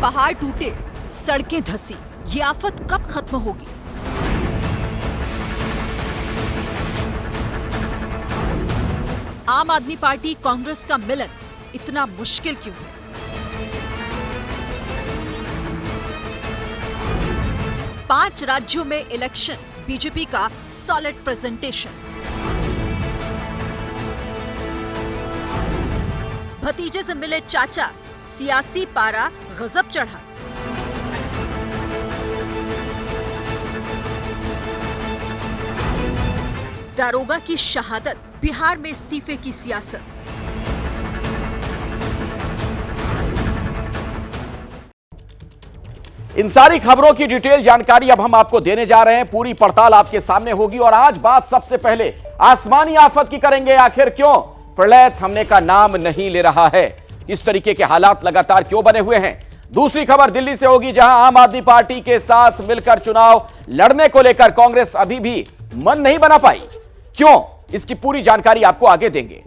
पहाड़ टूटे, सड़कें धसी, ये आफत कब खत्म होगी? आम आदमी पार्टी कांग्रेस का मिलन इतना मुश्किल क्यों है? पांच राज्यों में इलेक्शन, बीजेपी का सॉलिड प्रेजेंटेशन। भतीजे से मिले चाचा, सियासी पारा गजब चढ़ा। दारोगा की शहादत, बिहार में इस्तीफे की सियासत। इन सारी खबरों की डिटेल जानकारी अब हम आपको देने जा रहे हैं। पूरी पड़ताल आपके सामने होगी और आज बात सबसे पहले आसमानी आफत की करेंगे। आखिर क्यों प्रलय थमने का नाम नहीं ले रहा है? इस तरीके के हालात लगातार क्यों बने हुए हैं? दूसरी खबर दिल्ली से होगी, जहां आम आदमी पार्टी के साथ मिलकर चुनाव लड़ने को लेकर कांग्रेस अभी भी मन नहीं बना पाई। क्यों? इसकी पूरी जानकारी आपको आगे देंगे।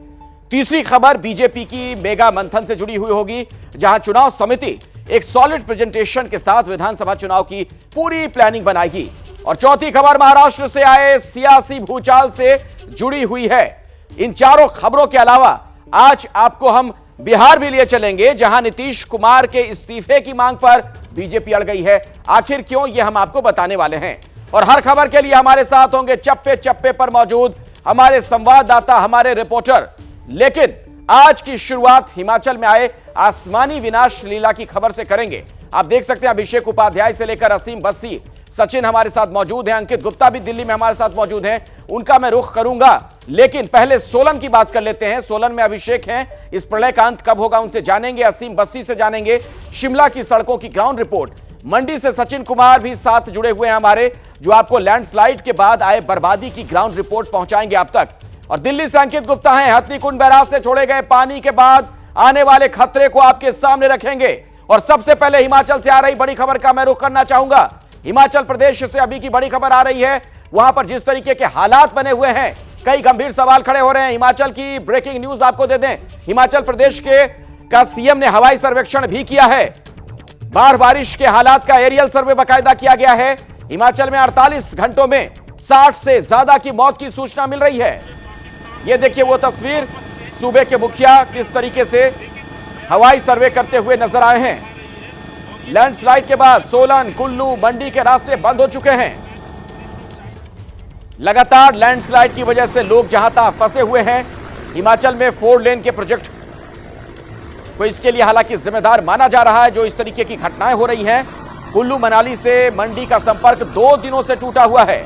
तीसरी खबर बीजेपी की मेगा मंथन से जुड़ी हुई होगी, जहां चुनाव समिति एक सॉलिड प्रेजेंटेशन के साथ विधानसभा चुनाव की पूरी प्लानिंग बनाएगी। और चौथी खबर महाराष्ट्र से आए सियासी भूचाल से जुड़ी हुई है। इन चारों खबरों के अलावा आज आपको हम बिहार भी लिए चलेंगे, जहां नीतीश कुमार के इस्तीफे की मांग पर बीजेपी अड़ गई है। आखिर क्यों, यह हम आपको बताने वाले हैं। और हर खबर के लिए हमारे साथ होंगे चप्पे चप्पे पर मौजूद हमारे संवाददाता, हमारे रिपोर्टर। लेकिन आज की शुरुआत हिमाचल में आए आसमानी विनाश लीला की खबर से करेंगे। आप देख सकते हैं अभिषेक उपाध्याय से लेकर असीम बस्सी, सचिन हमारे साथ मौजूद हैं, अंकित गुप्ता भी दिल्ली में हमारे साथ मौजूद हैं। उनका मैं रुख करूंगा, लेकिन पहले सोलन की बात कर लेते हैं। सोलन में अभिषेक हैं, इस प्रलय का अंत कब होगा उनसे जानेंगे। असीम बस्सी से जानेंगे शिमला की सड़कों की ग्राउंड रिपोर्ट। मंडी से सचिन कुमार भी साथ जुड़े हुए हैं हमारे, जो आपको लैंडस्लाइड के बाद आए बर्बादी की ग्राउंड रिपोर्ट पहुंचाएंगे आप तक। और दिल्ली से अंकित गुप्ता हैं, हथनीकुंड बैराज से छोड़े गए पानी के बाद आने वाले खतरे को आपके सामने रखेंगे। और सबसे पहले हिमाचल से आ रही बड़ी खबर का मैं रुख करना चाहूंगा। हिमाचल प्रदेश से अभी की बड़ी खबर आ रही है, वहां पर जिस तरीके के हालात बने हुए हैं, कई गंभीर सवाल खड़े हो रहे हैं। हिमाचल की ब्रेकिंग न्यूज आपको दे दें, हिमाचल प्रदेश का सीएम ने हवाई सर्वेक्षण भी किया है। बाढ़ बारिश के हालात का एरियल सर्वे बाकायदा किया गया है। हिमाचल में 48 घंटों में 60 से ज्यादा की मौत की सूचना मिल रही है। यह देखिए वो तस्वीर, सूबे के मुखिया किस तरीके से हवाई सर्वे करते हुए नजर आए हैं। लैंडस्लाइड के बाद सोलन, कुल्लू, मंडी के रास्ते बंद हो चुके हैं। लगातार लैंडस्लाइड की वजह से लोग जहां तहां फंसे हुए हैं। हिमाचल में 4 लेन के प्रोजेक्ट को इसके लिए हालांकि जिम्मेदार माना जा रहा है, जो इस तरीके की घटनाएं हो रही हैं। कुल्लू मनाली से मंडी का संपर्क 2 दिनों से टूटा हुआ है।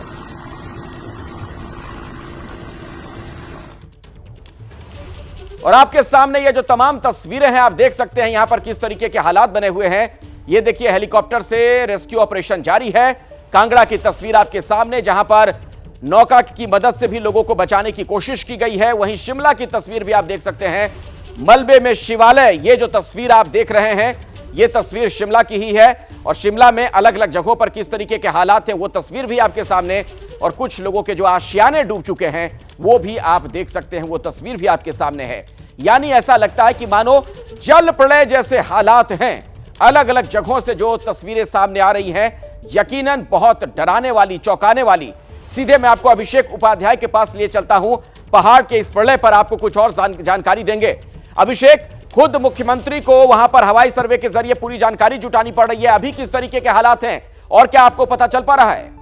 और आपके सामने ये जो तमाम तस्वीरें हैं, आप देख सकते हैं यहां पर किस तरीके के हालात बने हुए हैं। ये देखिए हेलीकॉप्टर से रेस्क्यू ऑपरेशन जारी है। कांगड़ा की तस्वीर आपके सामने, जहां पर नौका की मदद से भी लोगों को बचाने की कोशिश की गई है। वहीं शिमला की तस्वीर भी आप देख सकते हैं, मलबे में शिवालय। ये जो तस्वीर आप देख रहे हैं, ये तस्वीर शिमला की ही है। और शिमला में अलग अलग जगहों पर किस तरीके के हालात हैं, वो तस्वीर भी आपके सामने। और कुछ लोगों के जो आशियाने डूब चुके हैं, वो भी आप देख सकते हैं, वो तस्वीर भी आपके सामने है। यानी ऐसा लगता है कि मानो जल प्रलय जैसे हालात हैं। अलग अलग जगहों से जो तस्वीरें सामने आ रही हैं, यकीनन बहुत डराने वाली, चौंकाने वाली। सीधे मैं आपको अभिषेक उपाध्याय के पास लिए चलता हूं, पहाड़ के इस प्रलय पर आपको कुछ और जानकारी देंगे। अभिषेक, खुद मुख्यमंत्री को वहां पर हवाई सर्वे के जरिए पूरी जानकारी जुटानी पड़ रही है। अभी किस तरीके के हालात हैं और क्या आपको पता चल पा रहा है?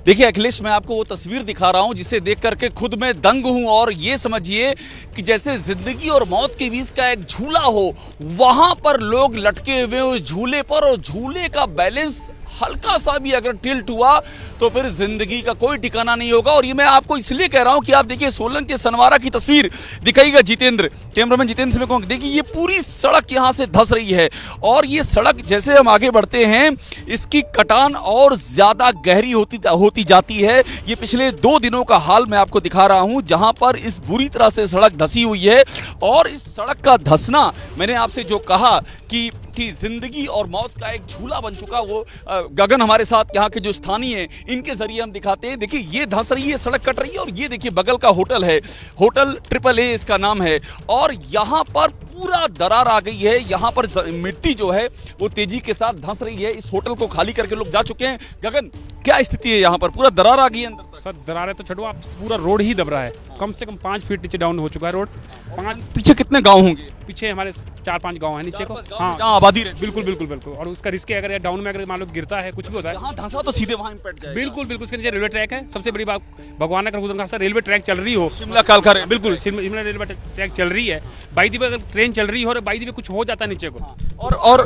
देखिए अखिलेश, मैं आपको वो तस्वीर दिखा रहा हूं जिसे देख करके खुद मैं दंग हूं। और ये समझिए कि जैसे जिंदगी और मौत के बीच का एक झूला हो, वहां पर लोग लटके हुए उस झूले पर, और झूले का बैलेंस हल्का सा भी अगर टिल्ट हुआ तो फिर जिंदगी का कोई ठिकाना नहीं होगा। और ये मैं आपको इसलिए कह रहा हूं कि आप देखिए सोलन के सनवारा की तस्वीर दिखाईगा जितेंद्र, कैमरामैन जितेंद्र से मैं कहूँगा, देखिए ये पूरी सड़क यहां से धंस रही है। और ये सड़क जैसे हम आगे बढ़ते हैं, इसकी कटान और ज्यादा गहरी होती जाती है। ये पिछले 2 दिनों का हाल मैं आपको दिखा रहा हूं, जहां पर इस बुरी तरह से सड़क धंसी हुई है। और इस सड़क का धंसना, मैंने आपसे जो कहा कि जिंदगी और मौत का एक झूला बन चुका, वो गगन हमारे साथ यहाँ के जो स्थानीय हैं, इनके जरिए हम दिखाते हैं। देखिए ये धंस रही है, सड़क कट रही है। और ये देखिए बगल का होटल है, होटल AAA इसका नाम है। और यहाँ पर पूरा दरार आ गई है। यहाँ पर मिट्टी जो है वो तेजी के साथ धंस रही है। इस होटल को खाली करके लोग जा चुके हैं। गगन, क्या स्थिति है यहाँ पर? पूरा दरार आ गई है अंदर तक। सर दरारें तो छोड़ो, आप पूरा रोड ही दब रहा है। कम से कम 5 फीट नीचे डाउन हो चुका है रोड। 5 पीछे कितने गांव होंगे? पीछे हमारे 4-5 गांव है नीचे को। हाँ, जहाँ आबादी रहती है। बिल्कुल बिल्कुल बिल्कुल। और उसका रिस्क है, अगर डाउन में अगर मान लो गिरता है, कुछ भी होता है, यहाँ धंसा तो सीधे वहाँ इम्पैक्ट जाएगा। बिल्कुल बिल्कुल। उसके नीचे रेलवे ट्रैक है। सबसे बड़ी बात, भगवान का खुदा रेलवे ट्रैक चल रही हो, शिमला कालका रेलवे। बिल्कुल शिमला रेलवे ट्रैक चल रही है, बाई दी अगर ट्रेन चल रही हो और बाई दी कुछ हो जाता है नीचे को। और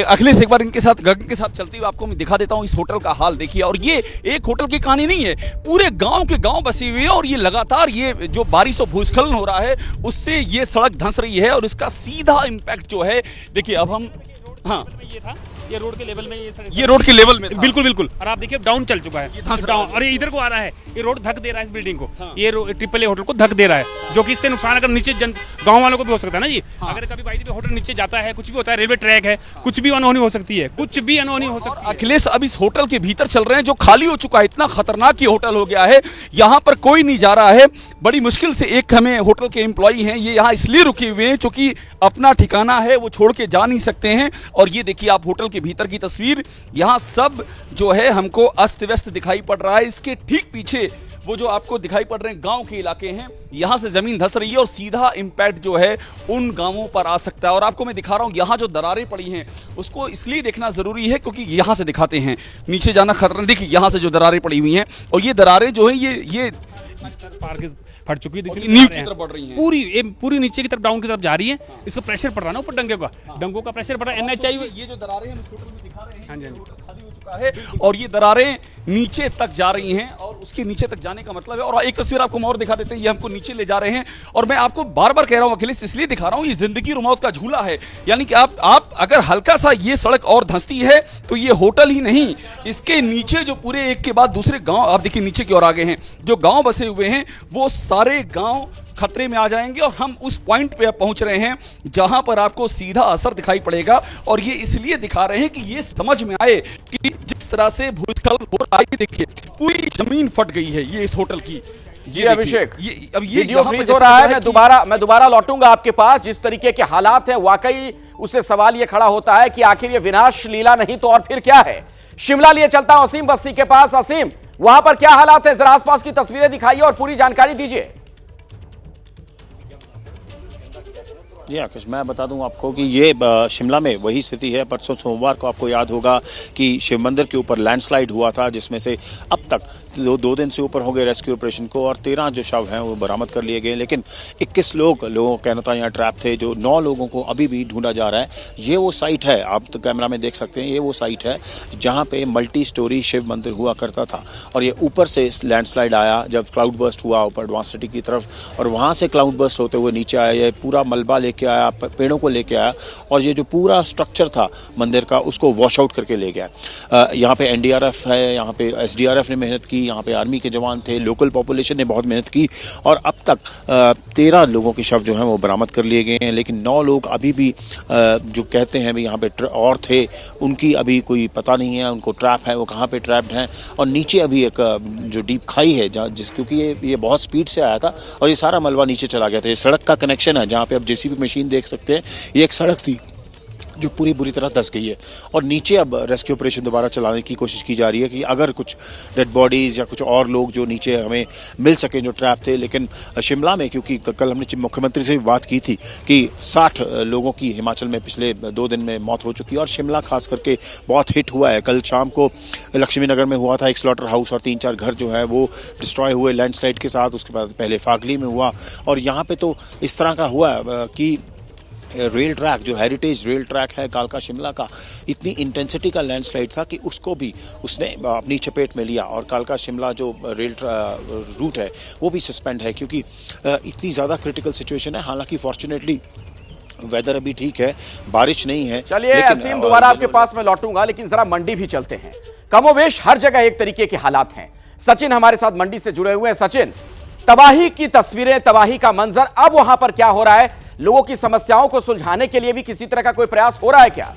अखिलेश, एक बार इनके साथ, गगन के साथ चलते हुए आपको मैं दिखा देता हूँ इस होटल का हाल। देखिए, और ये एक होटल की कहानी नहीं है, पूरे गांव के गांव बसी हुई है। और ये लगातार ये जो बारिश और भूस्खलन हो रहा है उससे ये सड़क धंस रही है और इसका सीधा इम्पैक्ट जो है, देखिए अब हम, हाँ, ये था, ये रोड के लेवल में, ये रोड के लेवल में था। बिल्कुल बिल्कुल। और आप देखिए डाउन चल चुका ये है, धंस डाउन। और ये इधर को आ रहा है, ये रोड धक दे रहा है इस बिल्डिंग को। ये ट्रिपल ए होटल को धक दे रहा है, जो कि इससे नुकसान अगर नीचे गांव वालों को भी हो सकता है ना जी। अगर कभी बाई पे होटल नीचे जाता है, कुछ भी होता है, रेलवे ट्रैक है, कुछ भी अनहोनी हो सकती है, कुछ भी अनहोनी हो सकती है। अखिलेश, अब इस होटल के भीतर चल रहे हैं जो खाली हो चुका है। इतना खतरनाक ये होटल हो गया है, यहाँ पर कोई नहीं जा रहा है। बड़ी मुश्किल से एक हमें होटल के एम्प्लॉई हैं, ये यहाँ इसलिए रुके हुए हैं क्योंकि अपना ठिकाना है, वो छोड़ के जा नहीं सकते हैं। और ये देखिए आप होटल के भीतर की तस्वीर, यहाँ सब जो है हमको अस्त व्यस्त दिखाई पड़ रहा है। इसके ठीक पीछे वो जो आपको दिखाई पड़ रहे हैं गांव के इलाके हैं, यहाँ से जमीन धंस रही है और सीधा इम्पैक्ट जो है उन गांवों पर आ सकता है। और आपको मैं दिखा रहा हूँ यहाँ जो दरारें पड़ी हैं उसको इसलिए देखना जरूरी है क्योंकि यहाँ से दिखाते हैं, नीचे जाना खतरा। देखिए यहाँ से जो दरारें पड़ी हुई हैं, और ये दरारें जो है ये पार्क फट चुकी है, नीचे की तरफ बढ़ रही हैं। पूरी नीचे की तरफ, डाउन की तरफ जा रही है। इसको प्रेशर पड़ रहा है ना ऊपर, डंगों का प्रेशर पड़ रहा है। NHI ये जो दरारें हम इस होटल में दिखा रहे हैं, हाँ जी, खाली हो चुका है और ये दरारें नीचे तक जा रही हैं। और उसके नीचे तक जाने का मतलब है, और एक तस्वीर आपको और दिखा देते हैं, ये हमको नीचे ले जा रहे हैं। और मैं आपको बार बार कह रहा हूं अखिलेश, इसलिए दिखा रहा हूं, ये जिंदगी और मौत का झूला है। यानी कि आप अगर हल्का सा ये सड़क और धंसती है तो ये होटल ही नहीं, इसके नीचे जो पूरे एक के बाद दूसरे गांव, आप देखिए नीचे की ओर आगे हैं, जो गांव बसे हुए हैं वो सारे गांव खतरे में आ जाएंगे। और हम उस पॉइंट पे अब पहुंच रहे हैं जहां पर आपको सीधा असर दिखाई पड़ेगा। और ये इसलिए दिखा रहे हैं कि ये समझ में आए कि जिस तरह से भूस्खलन हो रहा है, देखिए पूरी जमीन फट गई है ये इस होटल की। जी अभिषेक, अब ये वीडियो फ्रीज हो रहा है। मैं दोबारा लौटूंगा आपके पास। जिस तरीके के हालात हैं, वाकई उससे सवाल ये खड़ा होता है कि आखिर ये विनाश लीला नहीं तो और फिर क्या है। शिमला लिए चलता हूं असीम बस्ती के पास। असीम, वहां पर क्या हालात है? जरा आसपास की तस्वीरें दिखाइए और पूरी जानकारी दीजिए। जी आकाश, मैं बता दूं आपको कि ये शिमला में वही स्थिति है। परसों सोमवार को आपको याद होगा कि शिव मंदिर के ऊपर लैंडस्लाइड हुआ था, जिसमें से अब तक 2 दिन से ऊपर हो गए रेस्क्यू ऑपरेशन को, और 13 जो शव हैं वो बरामद कर लिए गए। लेकिन 21 लोगों का कहना था यहाँ ट्रैप थे, जो 9 लोगों को अभी भी ढूंढा जा रहा है। ये वो साइट है, आप तो कैमरा में देख सकते हैं, ये वो साइट है जहाँ पे मल्टी स्टोरी शिव मंदिर हुआ करता था। और ये ऊपर से लैंडस्लाइड आया जब क्लाउड बर्स्ट हुआ ऊपर एडवांस सिटी की तरफ, और वहाँ से क्लाउड बर्स्ट होते हुए नीचे आया, ये पूरा मलबा लेके आया, पेड़ों को लेके आया, और ये जो पूरा स्ट्रक्चर था मंदिर का उसको वॉश आउट करके ले गया। यहाँ पे NDRF है, यहाँ पे SDRF ने मेहनत की, यहाँ पे आर्मी के जवान थे, लोकल पॉपुलेशन ने बहुत मेहनत की, और अब तक 13 लोगों के शव जो हैं वो बरामद कर लिए गए हैं। लेकिन 9 लोग अभी भी जो कहते हैं भी यहाँ पे और थे, उनकी अभी कोई पता नहीं है, उनको ट्रैप है, वो कहाँ पे ट्रैप्ड हैं। और नीचे अभी एक जो डीप खाई है क्योंकि ये बहुत स्पीड से आया था और ये सारा मलबा नीचे चला गया था। ये सड़क का कनेक्शन है जहाँ पे अब JCB मशीन देख सकते हैं, ये एक सड़क थी जो पूरी बुरी तरह धंस गई है। और नीचे अब रेस्क्यू ऑपरेशन दोबारा चलाने की कोशिश की जा रही है कि अगर कुछ डेड बॉडीज या कुछ और लोग जो नीचे हमें मिल सकें जो ट्रैप थे। लेकिन शिमला में, क्योंकि कल हमने मुख्यमंत्री से भी बात की थी कि 60 लोगों की हिमाचल में पिछले 2 दिन में मौत हो चुकी है, और शिमला खास करके बहुत हिट हुआ है। कल शाम को लक्ष्मी नगर में हुआ था एक स्लॉटर हाउस, और 3-4 घर जो है वो डिस्ट्रॉय हुए लैंडस्लाइड के साथ। उसके बाद पहले फागली में हुआ, और यहाँ पे तो इस तरह का हुआ कि रेल ट्रैक, जो हेरिटेज रेल ट्रैक है कालका शिमला का, इतनी इंटेंसिटी का लैंडस्लाइड था कि उसको भी उसने अपनी चपेट में लिया, और कालका शिमला जो रेल रूट है वो भी सस्पेंड है, क्योंकि इतनी ज़्यादा क्रिटिकल सिचुएशन है। हालांकि फॉर्चुनेटली वेदर अभी ठीक है, बारिश नहीं है। चलिए असीम, दोबारा आपके पास मैं लौटूंगा, लेकिन जरा मंडी भी चलते हैं। कमोबेश हर जगह एक तरीके के हालात हैं। सचिन हमारे साथ मंडी से जुड़े हुए हैं। सचिन, तबाही की तस्वीरें, तबाही का मंजर, अब वहां पर क्या हो रहा है? लोगों की समस्याओं को सुलझाने के लिए भी किसी तरह का कोई प्रयास हो रहा है क्या?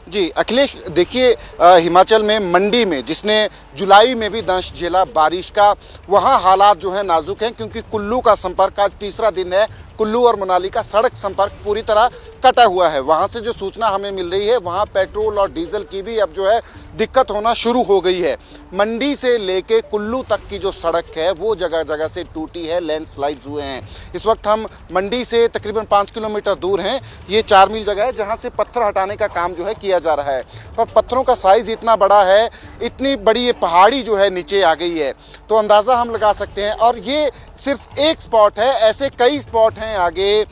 जी अखिलेश, देखिए हिमाचल में मंडी में जिसने जुलाई में भी दंश झेला बारिश का। वहाँ हालात जो है नाजुक हैं, क्योंकि कुल्लू का संपर्क आज तीसरा दिन है। कुल्लू और मनाली का सड़क संपर्क पूरी तरह कटा हुआ है। वहाँ से जो सूचना हमें मिल रही है, वहाँ पेट्रोल और डीजल की भी अब जो है दिक्कत होना शुरू हो गई है। मंडी से लेके कुल्लू तक की जो सड़क है वो जगह जगह से टूटी है, लैंडस्लाइड्स हुए हैं। इस वक्त हम मंडी से तकरीबन 5 किलोमीटर दूर हैं। ये 4 मील जगह है जहाँ से पत्थर हटाने का काम जो है किया जा रहा है, पर पत्थरों का साइज इतना बड़ा है, इतनी बड़ी ये पहाड़ी जो है नीचे आ गई है, तो अंदाज़ा हम लगा सकते हैं। और ये सिर्फ एक स्पॉट है, ऐसे कई स्पॉट हैं आगे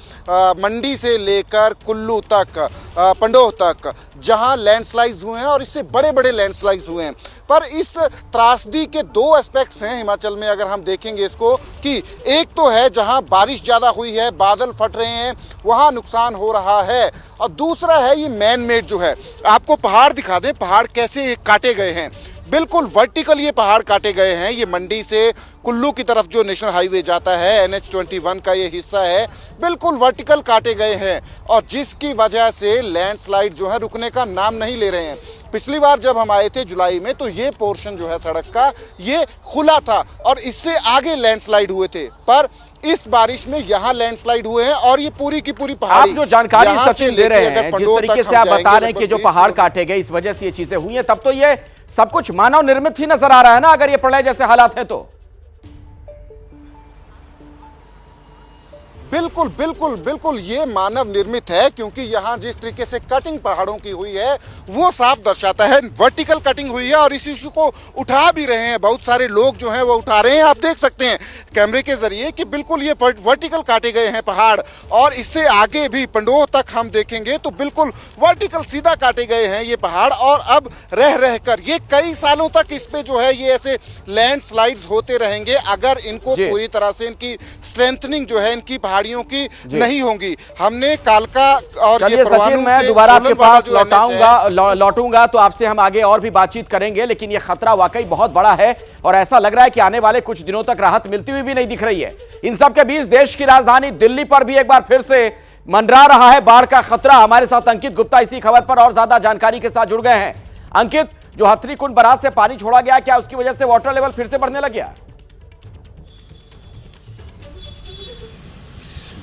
मंडी से लेकर कुल्लू तक, पंडोह तक, जहां लैंडस्लाइड्स हुए हैं और इससे बड़े बड़े लैंडस्लाइड्स हुए हैं। पर इस त्रासदी के 2 एस्पेक्ट्स हैं हिमाचल में, अगर हम देखेंगे इसको, कि एक तो है जहां बारिश ज़्यादा हुई है, बादल फट रहे हैं, वहां नुकसान हो रहा है, और दूसरा है ये मैन मेड जो है। आपको पहाड़ दिखा दें, पहाड़ कैसे काटे गए हैं, बिल्कुल वर्टिकल ये पहाड़ काटे गए हैं। ये मंडी से कुल्लू की तरफ जो नेशनल हाईवे जाता है, NH21 का ये हिस्सा है, बिल्कुल वर्टिकल काटे गए हैं, और जिसकी वजह से लैंडस्लाइड जो है रुकने का नाम नहीं ले रहे हैं। पिछली बार जब हम आए थे जुलाई में, तो ये पोर्शन जो है सड़क का ये खुला था और इससे आगे लैंडस्लाइड हुए थे, पर इस बारिश में यहाँ लैंडस्लाइड हुए हैं और ये पूरी की पूरी पहाड़ी। आप जो जानकारी सचिन दे रहे हैं, जिस तरीके से आप बता रहे हैं कि जो पहाड़ काटे गए, इस वजह से ये चीजें हुई हैं, तब तो ये सब कुछ मानव निर्मित ही नजर आ रहा है ना, अगर ये प्रलय जैसे हालात हैं तो। बिल्कुल बिल्कुल बिल्कुल ये मानव निर्मित है, क्योंकि यहाँ जिस तरीके से कटिंग पहाड़ों की हुई है वो साफ दर्शाता है, वर्टिकल कटिंग हुई है, और इस इशू को उठा भी रहे हैं बहुत सारे लोग जो हैं वो उठा रहे हैं। आप देख सकते हैं कैमरे के जरिए कि बिल्कुल ये वर्टिकल काटे गए हैं पहाड़, और इससे आगे भी पंडोह तक हम देखेंगे तो बिल्कुल वर्टिकल सीधा काटे गए हैं ये पहाड़। और अब रह रह कर ये कई सालों तक इस पे जो है ये ऐसे लैंडस्लाइड्स होते रहेंगे, अगर इनको पूरी तरह से इनकी स्ट्रेंथनिंग जो है इनकी पहाड़ियों की नहीं होंगी। हमने कालका और चलिए सचिन, मैं दोबारा आपके पास लौटूंगा तो आपसे हम आगे और भी बातचीत करेंगे, लेकिन यह खतरा वाकई बहुत बड़ा है और ऐसा लग रहा है कि आने वाले कुछ दिनों तक राहत मिलती हुई भी नहीं दिख रही है। इन सब के बीच देश की राजधानी दिल्ली पर भी एक बार फिर से मंडरा रहा है बाढ़ का खतरा। हमारे साथ अंकित गुप्ता इसी खबर पर और ज्यादा जानकारी के साथ जुड़ गए हैं। अंकित, जो हथनीकुंड बराज से पानी छोड़ा गया, क्या उसकी वजह से वाटर लेवल फिर से बढ़ने लग गया?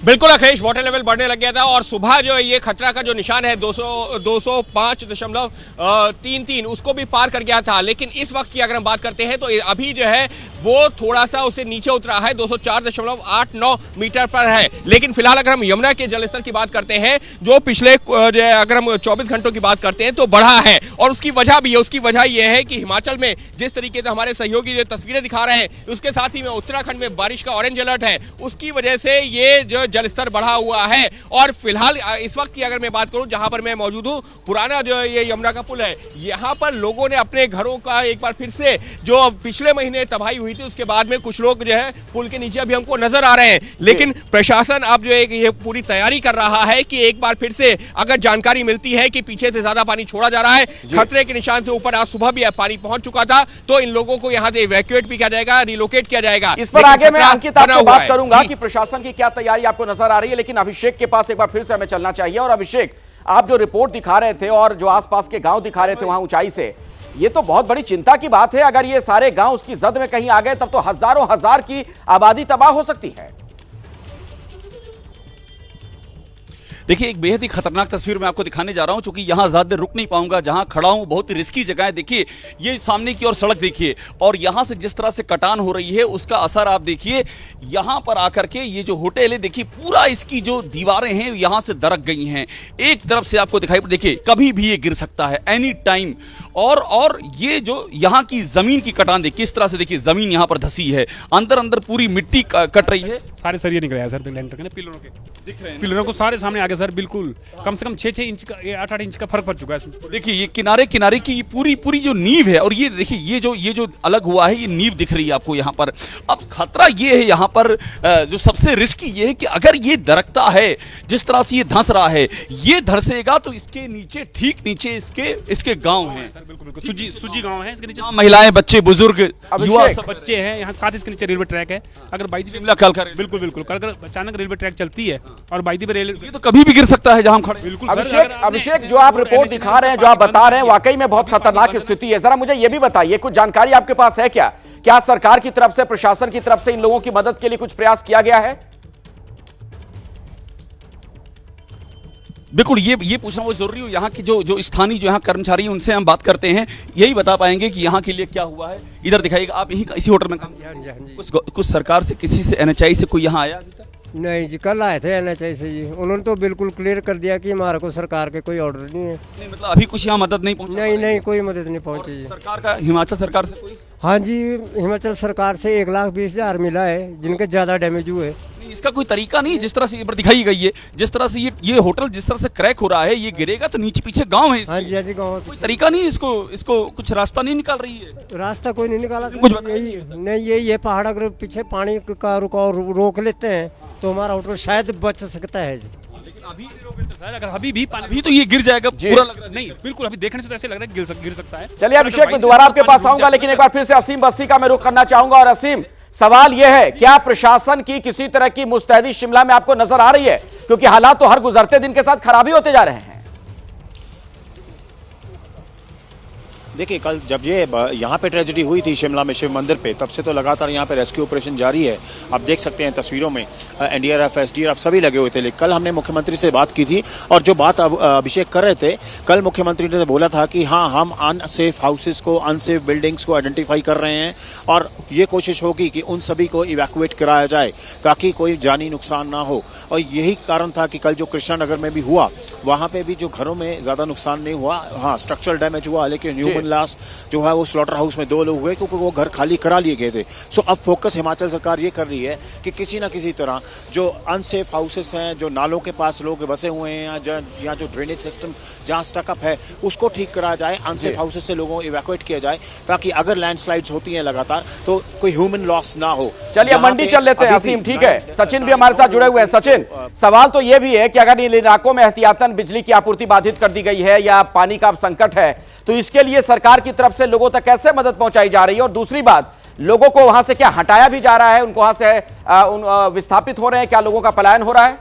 बिल्कुल अखिलेश, वाटर लेवल बढ़ने लग गया था और सुबह जो ये खतरा का जो निशान है 205.33 उसको भी पार कर गया था। लेकिन इस वक्त की अगर हम बात करते हैं तो अभी जो है वो थोड़ा सा उससे नीचे उतरा है, 204.89 मीटर पर है। लेकिन फिलहाल अगर हम यमुना के जलस्तर की बात करते हैं, जो पिछले अगर हम 24 घंटों की बात करते हैं तो बढ़ा है, और उसकी वजह भी है। उसकी वजह यह है कि हिमाचल में जिस तरीके से हमारे सहयोगी जो तस्वीरें दिखा रहे हैं, उसके साथ ही में उत्तराखंड में बारिश का ऑरेंज अलर्ट है, उसकी वजह से ये जो जलस्तर बढ़ा हुआ है। और फिलहाल इस वक्त की अगर मैं बात करूं, जहां पर मैं मौजूद हूं, पुराना जो ये यमुना का पुल है, यहां पर लोगों ने अपने घरों का एक बार फिर से जो पिछले महीने तबाही हुई थी उसके बाद में कुछ लोग जो है पुल के नीचे अभी हमको नजर आ रहे हैं। लेकिन प्रशासन अब जो ये पूरी तैयारी कर रहा है कि एक बार फिर से अगर जानकारी मिलती है कि पीछे से ज्यादा पानी छोड़ा जा रहा है, खतरे के निशान से ऊपर आज सुबह भी पानी पहुंच चुका था, तो इन लोगों को यहां से इवैक्यूएट भी किया जाएगा, रिलोकेट किया जाएगा। इस पर आगे मैं अंकित आपसे बात करूंगा कि प्रशासन की क्या तैयारी आपको नजर आ रही है, लेकिन अभिषेक के पास एक बार फिर से हमें चलना चाहिए। और अभिषेक, आप जो रिपोर्ट दिखा रहे थे और जो आसपास के गांव दिखा रहे थे वहां ऊंचाई से, ये तो बहुत बड़ी चिंता की बात है। अगर ये सारे गांव उसकी जद में कहीं आ गए तब तो हजारों हजार की आबादी तबाह हो सकती है। देखिए, एक बेहद ही खतरनाक तस्वीर मैं आपको दिखाने जा रहा हूं, क्योंकि यहां ज्यादा रुक नहीं पाऊंगा। जहां खड़ा हूं बहुत ही रिस्की जगह है। देखिए, ये सामने की ओर सड़क देखिए, और यहां से जिस तरह से कटान हो रही है उसका असर आप देखिए। यहां पर आकर के ये जो होटल है, देखिए पूरा इसकी जो दीवारें हैं यहां से दरक गई हैं। एक तरफ से आपको दिखाई, देखिए कभी भी ये गिर सकता है, एनी टाइम। और ये जो यहाँ की जमीन की कटान देखिए, किस तरह से देखिए जमीन यहाँ पर धसी है, अंदर अंदर पूरी मिट्टी कट रही है। सारे सरिये निकले हैं सर लैंटर के, पिलरों के दिख रहे हैं, पिलरों को सारे सामने आगे सर, बिल्कुल कम से कम 6-6 इंच का, 8-8 इंच का फर्क पड़ चुका है इसमें। देखिए ये किनारे किनारे की पूरी जो नींव है, और ये देखिए ये जो अलग हुआ है, ये नींव दिख रही है आपको यहाँ पर। अब खतरा ये है यहाँ पर, जो सबसे रिस्की ये है कि अगर ये दरकता है, जिस तरह से ये धंस रहा है, ये धंसेगा तो इसके नीचे, ठीक नीचे इसके गांव हैं। बिल्कुल बिल्कुल सुजी गांव है, इसके नीचे महिलाएं, बच्चे, बुजुर्ग, युवा सब बच्चे हैं यहाँ साथ, इसके नीचे रेलवे ट्रैक है। अगर बाई दी शिमला कल कर बिल्कुल बिल्कुल अगर अचानक रेलवे ट्रैक चलती है और बाई दी पे रेलवे, ये तो कभी भी गिर सकता है जहां हम खड़े हैं। बिल्कुल अभिषेक जो आप रिपोर्ट दिखा रहे हैं, जो आप बता रहे हैं, वाकई में बहुत खतरनाक स्थिति है। जरा मुझे यह भी बताइए, कुछ जानकारी आपके पास है क्या सरकार की तरफ से, प्रशासन की तरफ से इन लोगों की मदद के लिए कुछ प्रयास किया गया है? बिल्कुल, ये पूछना बहुत जरूरी है। यहाँ की जो स्थानीय जो यहाँ कर्मचारी हैं, उनसे हम बात करते हैं, यही बता पाएंगे कि यहाँ के लिए क्या हुआ है। इधर दिखाइएगा, आप यही इसी होटल में काम करते हैं? कुछ सरकार से, किसी से, NHI से कोई यहाँ आया अभी तक? नहीं जी, कल आए थे NHI से जी, उन्होंने तो बिल्कुल क्लियर कर दिया कि हमारे को सरकार के कोई ऑर्डर नहीं है। नहीं, मतलब अभी कुछ यहाँ मदद नहीं पहुँची? नहीं, कोई मदद नहीं पहुंची जी। सरकार का, हिमाचल सरकार से कोई? हाँ जी, हिमाचल सरकार से 1,20,000 मिला है, जिनके ज़्यादा डैमेज हुए। इसका कोई तरीका नहीं, जिस तरह से ये दिखाई गई है, जिस तरह से ये होटल जिस तरह से क्रैक हो रहा है, ये गिरेगा तो नीचे पीछे गांव है। हाँ जी गाँव। कोई तरीका नहीं, इसको कुछ रास्ता नहीं निकाल रही है? रास्ता कोई नहीं निकाला कुछ यही ये पहाड़ अगर पीछे पानी का रुकाव रोक लेते हैं तो हमारा होटल शायद बच सकता है जी। लेकिन अभी सर, अगर अभी भी पानी, अभी तो ये गिर जाएगा पूरा, लग रहा है। नहीं बिल्कुल, अभी देखने से तो ऐसे लग रहा है गिर सकता है। चलिए अभिषेक, मैं दोबारा आपके पास आऊंगा, लेकिन एक बार फिर से असीम बस्ती का मैं रुख करना चाहूंगा। और असीम, सवाल यह है, क्या प्रशासन की किसी तरह की मुस्तैदी शिमला में आपको नजर आ रही है? क्योंकि हालात तो हर गुजरते दिन के साथ खराबी होते जा रहे हैं। देखिए, कल जब ये यहाँ पे ट्रेजेडी हुई थी शिमला में शिव मंदिर पे, तब से तो लगातार यहाँ पे रेस्क्यू ऑपरेशन जारी है। आप देख सकते हैं तस्वीरों में NDRF, SDRF सभी लगे हुए थे। लेकिन कल हमने मुख्यमंत्री से बात की थी, और जो बात अभिषेक कर रहे थे, कल मुख्यमंत्री ने बोला था कि हाँ, हम अनसेफ हाउसेस को, अनसेफ बिल्डिंग्स को आइडेंटिफाई कर रहे हैं, और ये कोशिश होगी कि उन सभी को इवैक्यूएट कराया जाए ताकि कोई जानी नुकसान ना हो। और यही कारण था कि कल जो कृष्णा नगर में भी हुआ, वहाँ पे भी जो घरों में ज़्यादा नुकसान नहीं हुआ, हाँ स्ट्रक्चरल डैमेज हुआ, लेकिन ह्यूमन लॉस जो है वो स्लॉटर हाउस में 2 लोग हुए, क्योंकि वो घर खाली करा लिए गए थे। सो अब फोकस हिमाचल सरकार ये कर रही है कि किसी ना किसी तरह जो अनसेफ हाउसेस हैं, जो नालों के पास लोग बसे हुए हैं, या जो ड्रेनेज सिस्टम जहाँ स्टकअप है, उसको ठीक कराया जाए, अनसेफ हाउसेस से लोगों को इवैक्यूएट किया जाए, ताकि अगर लैंडस्लाइड्स होती हैं लगातार तो कोई ह्यूमन लॉस ना हो। चलिए मंडी चल लेते हैं असीम, ठीक है। सचिन भी हमारे साथ जुड़े हुए हैं। सचिन, सवाल तो यह भी है कि अगर इन इलाकों में एहतियातन बिजली की आपूर्ति बाधित कर दी गई है या पानी का संकट है, तो इसके लिए सरकार की तरफ से लोगों तक कैसे मदद पहुंचाई जा रही है? और दूसरी बात, लोगों को वहां से क्या हटाया भी जा रहा है, उनको वहां से विस्थापित हो रहे हैं, क्या लोगों का पलायन हो रहा है?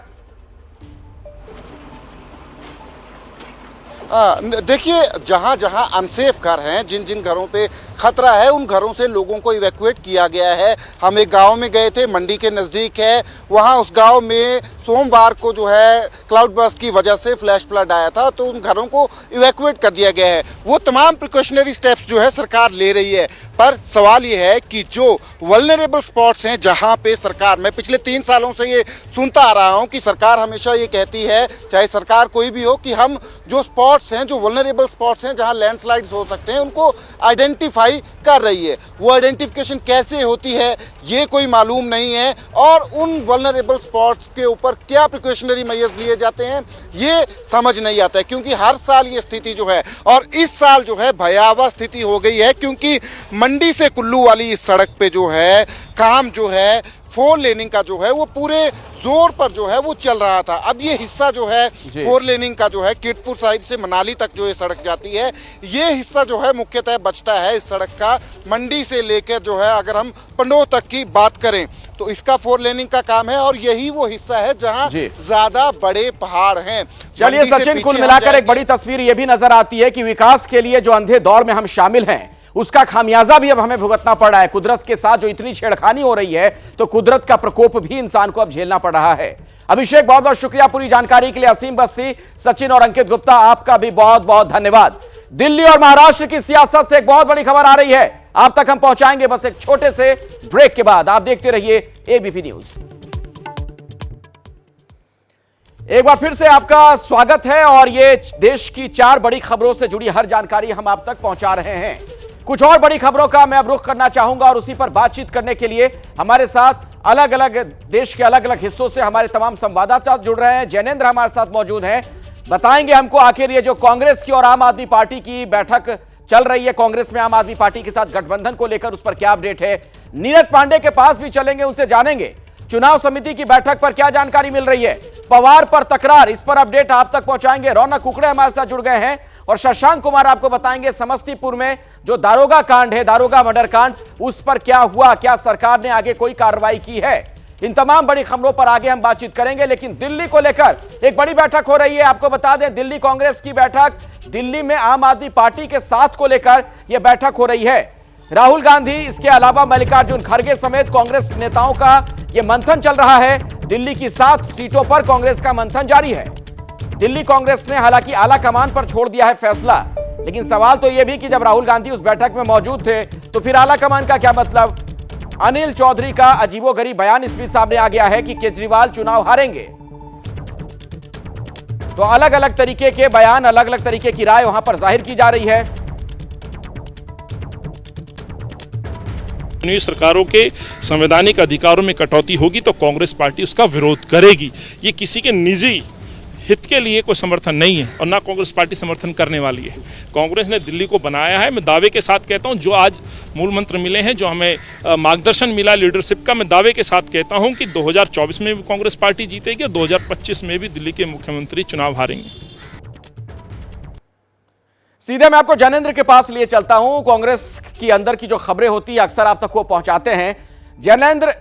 देखिए, जहां जहां अनसेफ घर हैं, जिन जिन घरों पे खतरा है, उन घरों से लोगों को इवैक्यूएट किया गया है। हम एक गांव में गए थे, मंडी के नज़दीक है, वहां उस गांव में सोमवार को जो है क्लाउड बर्स्ट की वजह से फ्लैश फ्लड आया था, तो उन घरों को इवैक्यूएट कर दिया गया है। वो तमाम प्रिकॉशनरी स्टेप्स जो है सरकार ले रही है, पर सवाल ये है कि जो वल्नरेबल स्पॉट्स हैं, जहां पे सरकार, मैं पिछले 3 सालों से ये सुनता आ रहा हूं कि सरकार हमेशा ये कहती है, चाहे सरकार कोई भी हो, कि हम जो स्पॉट्स हैं, जो वल्नरेबल स्पॉट्स हैं, जहां लैंडस्लाइड्स हो सकते हैं, उनको आइडेंटिफाई कर रही है। वो आइडेंटिफिकेशन कैसे होती है ये कोई मालूम नहीं है, और उन वल्नरेबल स्पॉट्स के ऊपर क्या प्रिकॉशनरी मेजर्स लिए जाते हैं ये समझ नहीं आता है, क्योंकि हर साल ये स्थिति जो है, और इस साल जो है भयावह स्थिति हो गई है, क्योंकि मंडी से कुल्लू वाली इस सड़क पे जो है काम जो है 4 लेनिंग का जो है वो पूरे जोर पर जो है वो चल रहा था। अब ये हिस्सा जो है 4 लेनिंग का जो है किरतपुर साहिब से मनाली तक जो ये सड़क जाती है, ये हिस्सा जो है मुख्यतः बचता है इस सड़क का, मंडी से लेकर जो है अगर हम पंडोह तक की बात करें तो इसका 4 लेनिंग का काम है, और यही वो हिस्सा है जहां ज्यादा बड़े पहाड़ हैं। चलिए सचिन, कुल मिलाकर एक बड़ी तस्वीर ये भी नजर आती है कि विकास के लिए जो अंधे दौर में हम शामिल हैं, उसका खामियाजा भी अब हमें भुगतना पड़ रहा है। कुदरत के साथ जो इतनी छेड़खानी हो रही है, तो कुदरत का प्रकोप भी इंसान को अब झेलना पड़ रहा है। अभिषेक, बहुत बहुत शुक्रिया पूरी जानकारी के लिए। असीम बस्सी, सचिन और अंकित गुप्ता, आपका भी बहुत बहुत धन्यवाद। दिल्ली और महाराष्ट्र की सियासत से एक बहुत बड़ी खबर आ रही है, आप तक हम पहुंचाएंगे बस एक छोटे से ब्रेक के बाद। आप देखते रहिए एबीपी न्यूज। एक बार फिर से आपका स्वागत है, और ये देश की 4 बड़ी खबरों से जुड़ी हर जानकारी हम आप तक पहुंचा रहे हैं। कुछ और बड़ी खबरों का मैं अब रुख करना चाहूंगा, और उसी पर बातचीत करने के लिए हमारे साथ अलग अलग देश के अलग अलग हिस्सों से हमारे तमाम संवाददाता जुड़ रहे हैं। जैनेंद्र हमारे साथ मौजूद हैं, बताएंगे हमको आखिर ये जो कांग्रेस की और आम आदमी पार्टी की बैठक चल रही है, कांग्रेस में आम आदमी पार्टी के साथ गठबंधन को लेकर, उस पर क्या अपडेट है। नीरज पांडे के पास भी चलेंगे, उनसे जानेंगे चुनाव समिति की बैठक पर क्या जानकारी मिल रही है। पवार पर तकरार, इस पर अपडेट आप तक पहुंचाएंगे। रौनक कुकड़े हमारे साथ जुड़ गए हैं, और शशांक कुमार आपको बताएंगे समस्तीपुर में जो दारोगा कांड है, दारोगा मर्डर कांड, उस पर क्या हुआ, क्या सरकार ने आगे कोई कार्रवाई की है। इन तमाम बड़ी खबरों पर आगे हम बातचीत करेंगे। लेकिन दिल्ली को लेकर एक बड़ी बैठक हो रही है। आपको बता दें, दिल्ली कांग्रेस की बैठक, दिल्ली में आम आदमी पार्टी के साथ को लेकर यह बैठक हो रही है। राहुल गांधी, इसके अलावा मल्लिकार्जुन खड़गे समेत कांग्रेस नेताओं का यह मंथन चल रहा है। दिल्ली की 7 सीटों पर कांग्रेस का मंथन जारी है। दिल्ली कांग्रेस ने हालांकि आला कमान पर छोड़ दिया है फैसला, लेकिन सवाल तो यह भी कि जब राहुल गांधी उस बैठक में मौजूद थे तो फिर आला कमान का क्या मतलब। अनिल चौधरी का अजीबोगरीब बयान इस बीच सामने आ गया है कि केजरीवाल चुनाव हारेंगे। तो अलग अलग तरीके के बयान, अलग अलग तरीके की राय वहां पर जाहिर की जा रही है। सरकारों के संवैधानिक अधिकारों में कटौती होगी तो कांग्रेस पार्टी उसका विरोध करेगी। ये किसी के निजी हित के लिए कोई समर्थन नहीं है और ना कांग्रेस पार्टी समर्थन करने वाली है। कांग्रेस ने दिल्ली को बनाया है। मैं दावे के साथ कहता हूं, जो आज मूल मंत्र मिले हैं, जो हमें मार्गदर्शन मिला लीडरशिप का, मैं दावे के साथ कहता हूं कि 2024 में भी कांग्रेस पार्टी जीतेगी और 2025 में भी दिल्ली के मुख्यमंत्री चुनाव हारेंगे। सीधे मैं आपको जैनेंद्र के पास लिए चलता हूं। कांग्रेस की अंदर की जो खबरें होती है अक्सर आप तक वो पहुंचाते हैं। जैनेंद्र,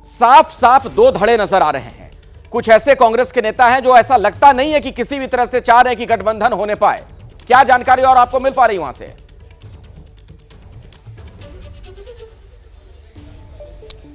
साफ साफ 2 धड़े नजर आ रहे हैं। कुछ ऐसे कांग्रेस के नेता हैं जो ऐसा लगता नहीं है कि किसी भी तरह से चाह रहे हैं कि गठबंधन होने पाए। क्या जानकारी और आपको मिल पा रही वहां से?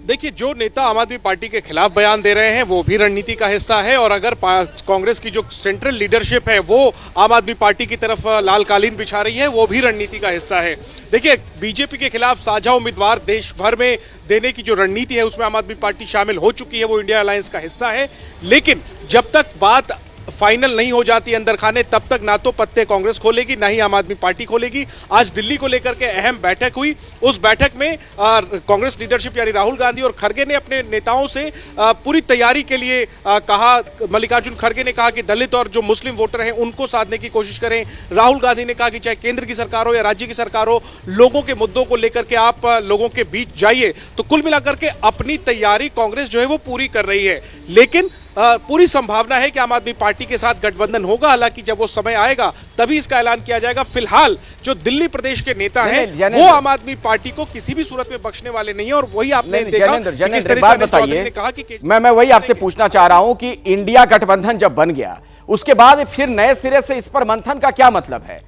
देखिए, जो नेता आम आदमी पार्टी के खिलाफ बयान दे रहे हैं वो भी रणनीति का हिस्सा है, और अगर कांग्रेस की जो सेंट्रल लीडरशिप है वो आम आदमी पार्टी की तरफ लाल कालीन बिछा रही है, वो भी रणनीति का हिस्सा है। देखिए, बीजेपी के खिलाफ साझा उम्मीदवार देश भर में देने की जो रणनीति है उसमें आम आदमी पार्टी शामिल हो चुकी है, वो इंडिया अलायंस का हिस्सा है। लेकिन जब तक बात फाइनल नहीं हो जाती अंदर खाने, तब तक ना तो पत्ते कांग्रेस खोलेगी ना ही आम आदमी पार्टी खोलेगी। आज दिल्ली को लेकर के अहम बैठक हुई। उस बैठक में कांग्रेस लीडरशिप यानी राहुल गांधी और खड़गे ने अपने नेताओं से पूरी तैयारी के लिए कहा। मल्लिकार्जुन खड़गे ने कहा कि दलित और जो मुस्लिम वोटर हैं उनको साधने की कोशिश करें। राहुल गांधी ने कहा कि चाहे केंद्र की सरकार हो या राज्य की सरकार हो, लोगों के मुद्दों को लेकर के आप लोगों के बीच जाइए। तो कुल मिलाकर के अपनी तैयारी कांग्रेस जो है वो पूरी कर रही है। लेकिन पूरी संभावना है कि आम आदमी पार्टी के साथ गठबंधन होगा। हालांकि जब वो समय आएगा तभी इसका ऐलान किया जाएगा। फिलहाल जो दिल्ली प्रदेश के नेता हैं वो आम आदमी पार्टी को किसी भी सूरत में बख्शने वाले नहीं है, और वही आपने देखा कि किस तरह से अनिल चौधरी ने कहा कि मैं वही आपसे पूछना चाह रहा हूं कि इंडिया गठबंधन जब बन गया उसके बाद फिर नए सिरे से इस पर मंथन का क्या मतलब है?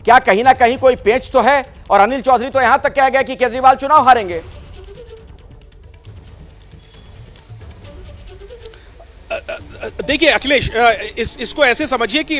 क्या कहीं ना कहीं कोई पेच तो है? और अनिल चौधरी तो यहां तक कह गया कि केजरीवाल चुनाव हारेंगे। देखिए अखिलेश, इसको ऐसे समझिए कि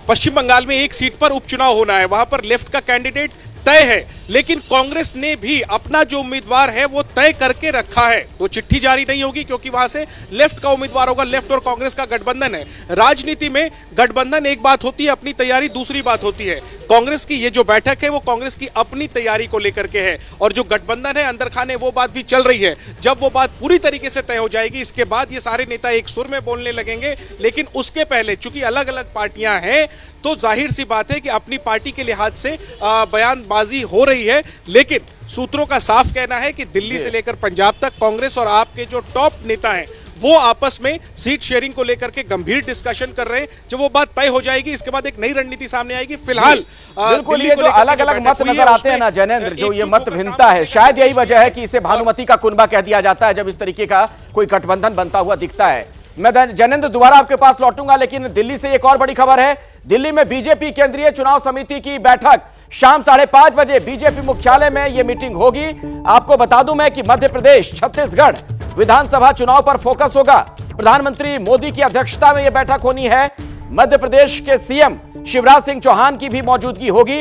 पश्चिम बंगाल में एक सीट पर उपचुनाव होना है, वहां पर लेफ्ट का कैंडिडेट तय है, लेकिन कांग्रेस ने भी अपना जो उम्मीदवार है वो तय करके रखा है। वो चिट्ठी जारी नहीं होगी क्योंकि वहां से लेफ्ट का उम्मीदवार होगा। लेफ्ट और कांग्रेस का गठबंधन है। राजनीति में गठबंधन एक बात होती है, अपनी तैयारी दूसरी बात होती है। कांग्रेस की ये जो बैठक है वो कांग्रेस की अपनी तैयारी को लेकर के है, और जो गठबंधन है अंदर खाने वो बात भी चल रही है। जब वो बात पूरी तरीके से तय हो जाएगी इसके बाद ये सारे नेता एक सुर में बोलने लगेंगे। लेकिन उसके पहले चूंकि अलग अलग पार्टियां हैं तो जाहिर सी बात है कि अपनी पार्टी के लिहाज से बयानबाजी हो रही है। लेकिन सूत्रों का साफ कहना है कि दिल्ली से लेकर पंजाब तक कांग्रेस और आपके जो टॉप नेता हैं वो आपस में सीट शेयरिंग को लेकर के गंभीर डिस्कशन कर रहे हैं। जब वो बात तय हो जाएगी इसके बाद एक नई रणनीति सामने आएगी। फिलहाल बिल्कुल ये जो अलग अलग मत नजर आते हैं ना जैनेंद्र, जो ये मत भिन्नता है, शायद यही वजह है कि इसे भानुमति का कुनबा कह दिया जाता है जब इस तरीके का कोई गठबंधन बनता हुआ दिखता है। मैं जैनेंद्र दोबारा आपके पास लौटूंगा, लेकिन दिल्ली से एक और बड़ी खबर है। दिल्ली में बीजेपी केंद्रीय चुनाव समिति की बैठक शाम 5:30 बजे बीजेपी मुख्यालय में यह मीटिंग होगी। आपको बता दूं मैं कि मध्य प्रदेश, छत्तीसगढ़ विधानसभा चुनाव पर फोकस होगा। प्रधानमंत्री मोदी की अध्यक्षता में यह बैठक होनी है। मध्य प्रदेश के सीएम शिवराज सिंह चौहान की भी मौजूदगी होगी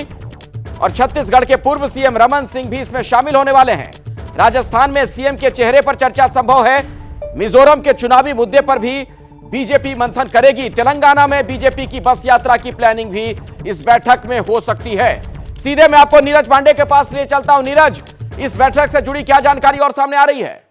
और छत्तीसगढ़ के पूर्व सीएम रमन सिंह भी इसमें शामिल होने वाले हैं। राजस्थान में सीएम के चेहरे पर चर्चा संभव है। मिजोरम के चुनावी मुद्दे पर भी बीजेपी मंथन करेगी। तेलंगाना में बीजेपी की बस यात्रा की प्लानिंग भी इस बैठक में हो सकती है। सीधे मैं आपको नीरज पांडे के पास ले चलता हूं। नीरज, इस बैठक से जुड़ी क्या जानकारी और सामने आ रही है?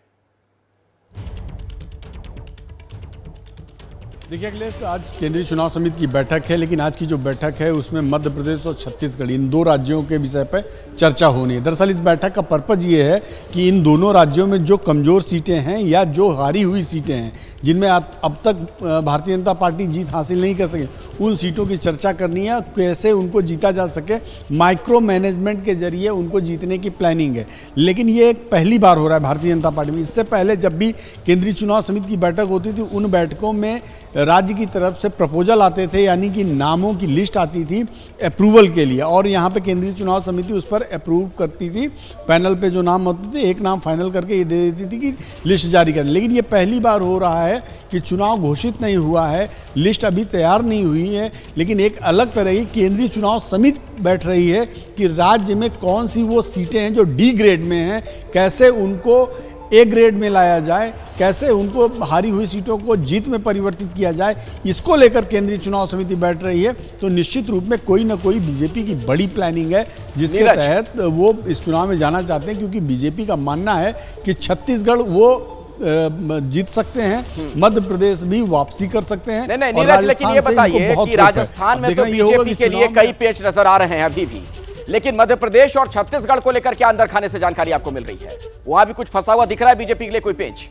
देखिए अखिलेश, आज केंद्रीय चुनाव समिति की बैठक है, लेकिन आज की जो बैठक है उसमें मध्य प्रदेश और छत्तीसगढ़ इन 2 राज्यों के विषय पर चर्चा होनी है। दरअसल इस बैठक का पर्पज ये है कि इन दोनों राज्यों में जो कमजोर सीटें हैं या जो हारी हुई सीटें हैं जिनमें अब तक भारतीय जनता पार्टी जीत हासिल नहीं कर सके, उन सीटों की चर्चा करनी है, कैसे उनको जीता जा सके, माइक्रो मैनेजमेंट के जरिए उनको जीतने की प्लानिंग है। लेकिन ये एक पहली बार हो रहा है भारतीय जनता पार्टी में। इससे पहले जब भी केंद्रीय चुनाव समिति की बैठक होती थी, उन बैठकों में राज्य की तरफ से प्रपोजल आते थे, यानी कि नामों की लिस्ट आती थी अप्रूवल के लिए, और यहाँ पे केंद्रीय चुनाव समिति उस पर अप्रूव करती थी। पैनल पे जो नाम होते थे, एक नाम फाइनल करके ये दे देती थी कि लिस्ट जारी करें। लेकिन ये पहली बार हो रहा है कि चुनाव घोषित नहीं हुआ है, लिस्ट अभी तैयार नहीं हुई है, लेकिन एक अलग तरह की केंद्रीय चुनाव समिति बैठ रही है कि राज्य में कौन सी वो सीटें हैं जो डी ग्रेड में हैं, कैसे उनको ए ग्रेड में लाया जाए, कैसे उनको हारी हुई सीटों को जीत में परिवर्तित किया जाए, इसको लेकर केंद्रीय चुनाव समिति बैठ रही है। तो निश्चित रूप में कोई ना कोई बीजेपी की बड़ी प्लानिंग है जिसके तहत वो इस चुनाव में जाना चाहते हैं, क्योंकि बीजेपी का मानना है कि छत्तीसगढ़ वो जीत सकते हैं, मध्य प्रदेश भी वापसी कर सकते हैं। नहीं नीरज, लेकिन ये बताइए कि राजस्थान में तो बीजेपी के लिए कई पेच नजर आ रहे हैं अभी भी, लेकिन मध्य प्रदेश और छत्तीसगढ़ को लेकर क्या अंदर खाने से जानकारी आपको मिल रही है? वहां भी कुछ फंसा हुआ दिख रहा है बीजेपी के लिए कोई पेच?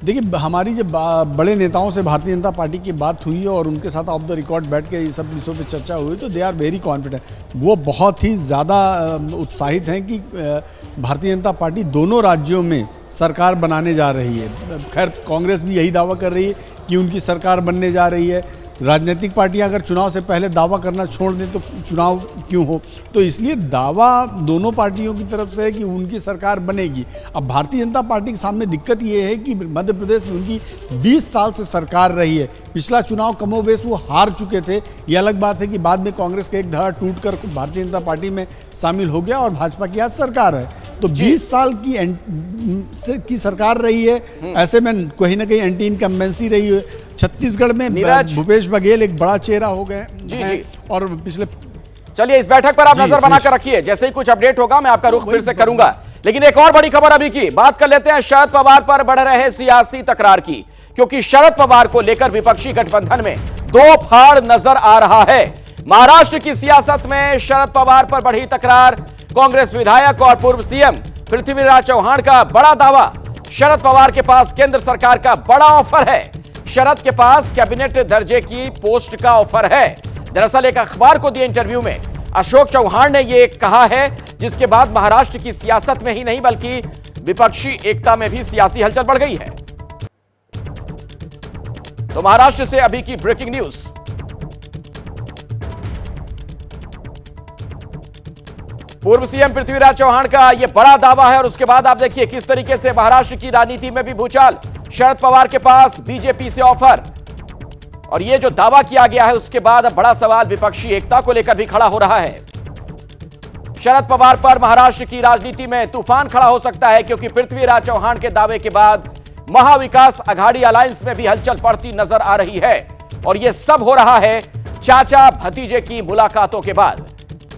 देखिए हमारी जब बड़े नेताओं से भारतीय जनता पार्टी की बात हुई और उनके साथ ऑफ द रिकॉर्ड बैठ के ये सब विषयों पे चर्चा हुई, तो दे आर वेरी कॉन्फिडेंट। वो बहुत ही ज़्यादा उत्साहित हैं कि भारतीय जनता पार्टी दोनों राज्यों में सरकार बनाने जा रही है। खैर कांग्रेस भी यही दावा कर रही है कि उनकी सरकार बनने जा रही है। राजनीतिक पार्टियां अगर चुनाव से पहले दावा करना छोड़ दें तो चुनाव क्यों हो, तो इसलिए दावा दोनों पार्टियों की तरफ से है कि उनकी सरकार बनेगी। अब भारतीय जनता पार्टी के सामने दिक्कत ये है कि मध्य प्रदेश में उनकी 20 साल से सरकार रही है। पिछला चुनाव कमोबेश वो हार चुके थे। ये अलग बात है कि बाद में कांग्रेस का एक धड़ा टूट कर भारतीय जनता पार्टी में शामिल हो गया और भाजपा की आज सरकार है। तो 20 साल की सरकार रही है, ऐसे में कहीं ना कहीं एंटी इनकम्बेंसी रही है। छत्तीसगढ़ में भूपेश बघेल एक बड़ा चेहरा हो गए हैं और पिछले। चलिए इस बैठक पर आप नजर बनाकर रखिए, जैसे ही कुछ अपडेट होगा मैं आपका रुख फिर से करूंगा। लेकिन एक और बड़ी खबर अभी की बात कर लेते हैं शरद पवार पर बढ़ रहे सियासी तकरार की, क्योंकि शरद पवार को लेकर विपक्षी गठबंधन में दो फाड़ नजर आ रहा है। महाराष्ट्र की सियासत में शरद पवार पर बढ़ी तकरार। कांग्रेस विधायक और पूर्व सीएम पृथ्वीराज चौहान का बड़ा दावा, शरद पवार के पास केंद्र सरकार का बड़ा ऑफर है। शरद के पास कैबिनेट दर्जे की पोस्ट का ऑफर है। दरअसल एक अखबार को दिए इंटरव्यू में अशोक चौहान ने यह कहा है, जिसके बाद महाराष्ट्र की सियासत में ही नहीं बल्कि विपक्षी एकता में भी सियासी हलचल बढ़ गई है। तो महाराष्ट्र से अभी की ब्रेकिंग न्यूज। पूर्व सीएम पृथ्वीराज चौहान का यह बड़ा दावा है और उसके बाद आप देखिए किस तरीके से महाराष्ट्र की राजनीति में भी भूचाल। शरद पवार के पास बीजेपी से ऑफर, और यह जो दावा किया गया है उसके बाद अब बड़ा सवाल विपक्षी एकता को लेकर भी खड़ा हो रहा है। शरद पवार पर महाराष्ट्र की राजनीति में तूफान खड़ा हो सकता है, क्योंकि पृथ्वीराज चौहान के दावे के बाद महाविकास अघाड़ी अलायंस में भी हलचल पड़ती नजर आ रही है। और यह सब हो रहा है चाचा भतीजे की मुलाकातों के बाद।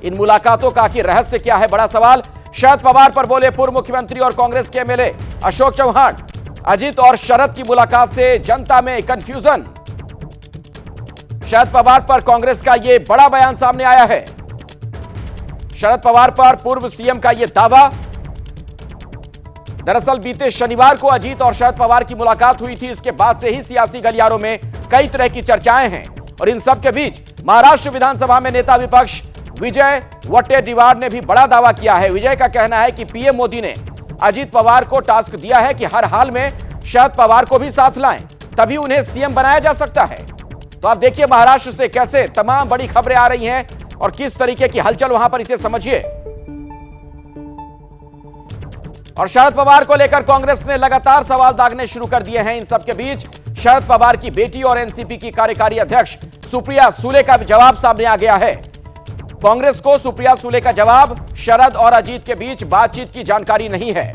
इन मुलाकातों का आखिर रहस्य क्या है, बड़ा सवाल। शरद पवार पर बोले पूर्व मुख्यमंत्री और कांग्रेस के एमएलए अशोक चौहान। अजीत और शरद की मुलाकात से जनता में कंफ्यूजन। शरद पवार पर कांग्रेस का यह बड़ा बयान सामने आया है। शरद पवार पर पूर्व सीएम का यह दावा। दरअसल बीते शनिवार को अजीत और शरद पवार की मुलाकात हुई थी। इसके बाद से ही सियासी गलियारों में कई तरह की चर्चाएं हैं, और इन सब के बीच महाराष्ट्र विधानसभा में नेता विपक्ष विजय वट्टेटीवार ने भी बड़ा दावा किया है। विजय का कहना है कि पीएम मोदी ने अजीत पवार को टास्क दिया है कि हर हाल में शरद पवार को भी साथ लाएं, तभी उन्हें सीएम बनाया जा सकता है। तो आप देखिए महाराष्ट्र से कैसे तमाम बड़ी खबरें आ रही हैं और किस तरीके की हलचल वहां पर, इसे समझिए। और शरद पवार को लेकर कांग्रेस ने लगातार सवाल दागने शुरू कर दिए हैं। इन सबके बीच शरद पवार की बेटी और एनसीपी की कार्यकारी अध्यक्ष सुप्रिया सुले का जवाब सामने आ गया है। कांग्रेस को सुप्रिया सुले का जवाब, शरद और अजीत के बीच बातचीत की जानकारी नहीं है।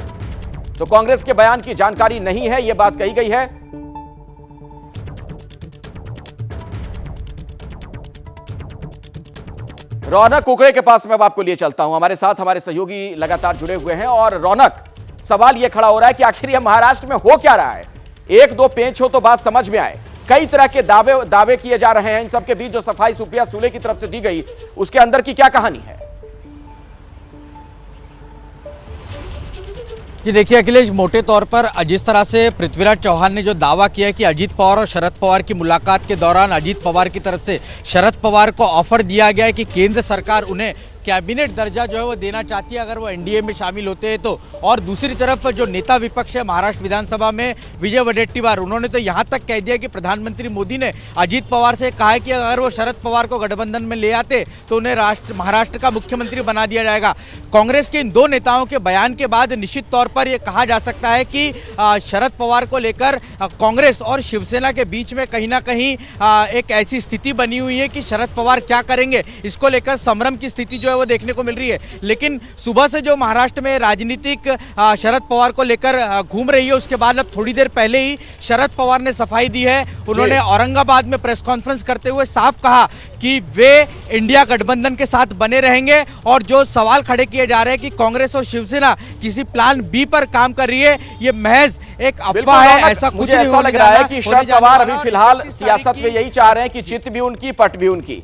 तो कांग्रेस के बयान की जानकारी नहीं है, यह बात कही गई है। रौनक कुकड़े के पास मैं अब आपको लिए चलता हूं। हमारे साथ हमारे सहयोगी लगातार जुड़े हुए हैं। और रौनक, सवाल यह खड़ा हो रहा है कि आखिर यह महाराष्ट्र में हो क्या रहा है। एक दो पेंच हो तो बात समझ में आए, कई तरह के दावे किए जा रहे हैं। इन सबके बीच जो सफाई सुप्रिया सुले की तरफ से दी गई, उसके अंदर की क्या कहानी है? कि देखिए अखिलेश, मोटे तौर पर जिस तरह से पृथ्वीराज चौहान ने जो दावा किया है कि अजीत पवार और शरद पवार की मुलाकात के दौरान अजीत पवार की तरफ से शरद पवार को ऑफर दिया गया है कि केंद्र सरकार उन्हें कैबिनेट दर्जा जो है वो देना चाहती है अगर वो एनडीए में शामिल होते हैं तो। और दूसरी तरफ जो नेता विपक्ष है महाराष्ट्र विधानसभा में विजय वडेट्टीवार, उन्होंने तो यहाँ तक कह दिया कि प्रधानमंत्री मोदी ने अजीत पवार से कहा है कि अगर वो शरद पवार को गठबंधन में ले आते तो उन्हें महाराष्ट्र का मुख्यमंत्री बना दिया जाएगा। कांग्रेस के इन दो नेताओं के बयान के बाद निश्चित तौर पर यह कहा जा सकता है कि शरद पवार को लेकर कांग्रेस और शिवसेना के बीच में कहीं ना कहीं एक ऐसी स्थिति बनी हुई है कि शरद पवार क्या करेंगे, इसको लेकर संभ्रम की स्थिति जो है वो देखने को मिल रही है। लेकिन सुबह से जो महाराष्ट्र में राजनीतिक शरद पवार को लेकर घूम रही है, उसके बाद अब थोड़ी देर पहले ही शरद पवार ने सफाई दी है। उन्होंने औरंगाबाद में प्रेस कॉन्फ्रेंस करते हुए साफ कहा कि वे इंडिया गठबंधन के साथ बने रहेंगे और जो सवाल खड़े किए जा रहे हैं कि कांग्रेस और शिवसेना किसी प्लान बी पर काम कर रही है, ये महज एक अफवाह है, ऐसा कुछ नहीं ऐसा लग रहा है कि शरद पवार अभी फिलहाल सियासत में यही चाह रहे हैं कि चित भी उनकी पट भी उनकी।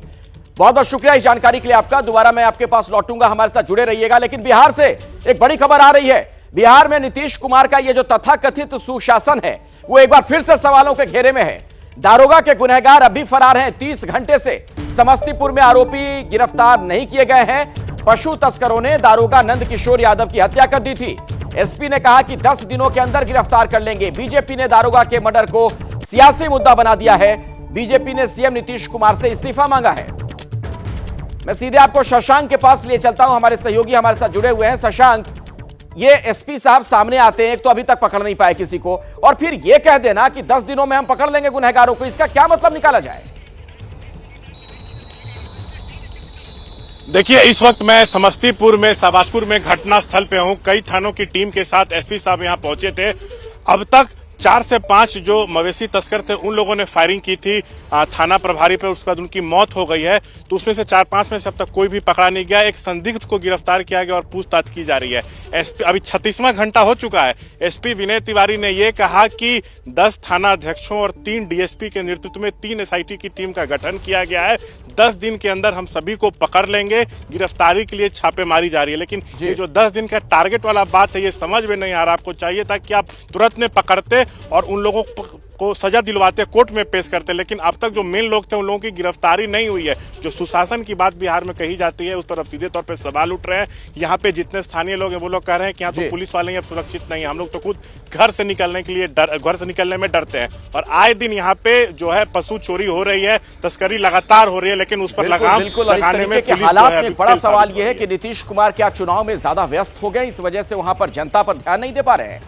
बहुत बहुत शुक्रिया इस जानकारी के लिए आपका। दोबारा मैं आपके पास लौटूंगा, हमारे साथ जुड़े रहिएगा। लेकिन बिहार से एक बड़ी खबर आ रही है। बिहार में नीतीश कुमार का यह जो तथाकथित सुशासन है वो एक बार फिर से सवालों के घेरे में है। दारोगा के गुनहगार अभी फरार हैं। 30 घंटे से समस्तीपुर में आरोपी गिरफ्तार नहीं किए गए हैं। पशु तस्करों ने दारोगा नंद किशोर यादव की हत्या कर दी थी। एसपी ने कहा कि 10 दिनों के अंदर गिरफ्तार कर लेंगे। बीजेपी ने दारोगा के मर्डर को सियासी मुद्दा बना दिया है। बीजेपी ने सीएम नीतीश कुमार से इस्तीफा मांगा है। मैं सीधे आपको शशांक के पास ले चलता हूं, हमारे सहयोगी हमारे साथ जुड़े हुए हैं। शशांक, ये एसपी साहब सामने आते हैं, एक तो अभी तक पकड़ नहीं पाए किसी को, और फिर ये कह देना कि 10 दिनों में हम पकड़ लेंगे गुनहगारों को, इसका क्या मतलब निकाला जाए? देखिए, इस वक्त मैं समस्तीपुर में शाहबाजपुर में घटना स्थल पे हूं। कई थानों की टीम के साथ एसपी साहब यहां पहुंचे थे। अब तक 4 से 5 जो मवेशी तस्कर थे उन लोगों ने फायरिंग की थी थाना प्रभारी पर, उसके बाद उनकी मौत हो गई है। तो उसमें से 4-5 में से अब तक कोई भी पकड़ा नहीं गया। एक संदिग्ध को गिरफ्तार किया गया और पूछताछ की जा रही है। एसपी अभी 36वां घंटा हो चुका है। एसपी विनय तिवारी ने यह कहा कि 10 थाना अध्यक्षों और 3 डीएसपी के नेतृत्व में 3 एसआईटी की टीम का गठन किया गया है। 10 दिन के अंदर हम सभी को पकड़ लेंगे। गिरफ्तारी के लिए छापेमारी जारी है। लेकिन ये जो 10 दिन का टारगेट वाला बात है, ये समझ में नहीं आ रहा। आपको चाहिए था कि आप तुरंत में पकड़ते और उन लोगों को सजा दिलवाते, कोर्ट में पेश करते। लेकिन अब तक जो मेन लोग थे उन लोगों की गिरफ्तारी नहीं हुई है। जो सुशासन की बात बिहार में कही जाती है उस पर अब सीधे तौर पर सवाल उठ रहे हैं। यहाँ पे जितने स्थानीय लोग हैं वो लोग कह रहे हैं कि यहाँ तो पुलिस वाले अब सुरक्षित नहीं है। हम लोग तो खुद घर से निकलने में डरते हैं। और आए दिन यहाँ पे जो है पशु चोरी हो रही है, तस्करी लगातार हो रही है, लेकिन उस पर लगाम लगाने में हालात में बड़ा सवाल यह है कि नीतीश कुमार क्या चुनाव में ज्यादा व्यस्त हो गए, इस वजह से वहां पर जनता पर ध्यान नहीं दे पा रहे हैं।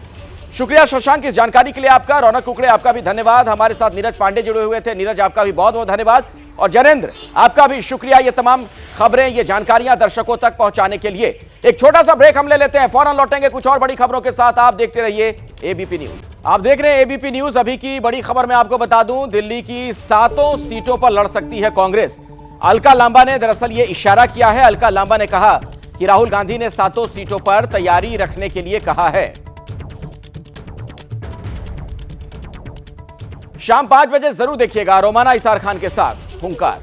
शुक्रिया शशांक इस जानकारी के लिए आपका। रौनक कुकड़े आपका भी धन्यवाद। हमारे साथ नीरज पांडे जुड़े हुए थे। नीरज, आपका भी बहुत बहुत धन्यवाद। और जनेंद्र, आपका भी शुक्रिया ये तमाम खबरें, ये जानकारियां दर्शकों तक पहुंचाने के लिए। एक छोटा सा ब्रेक हम ले लेते हैं, फौरन लौटेंगे कुछ और बड़ी खबरों के साथ। आप देखते रहिए एबीपी न्यूज। आप देख रहे हैं एबीपी न्यूज। अभी की बड़ी खबर मैं आपको बता दूं, दिल्ली की 7 सीटों पर लड़ सकती है कांग्रेस। अलका लांबा ने दरअसल ये इशारा किया है। अलका लांबा ने कहा कि राहुल गांधी ने 7 सीटों पर तैयारी रखने के लिए कहा है। शाम 5 बजे जरूर देखिएगा रोमाना इसार खान के साथ हुंकार।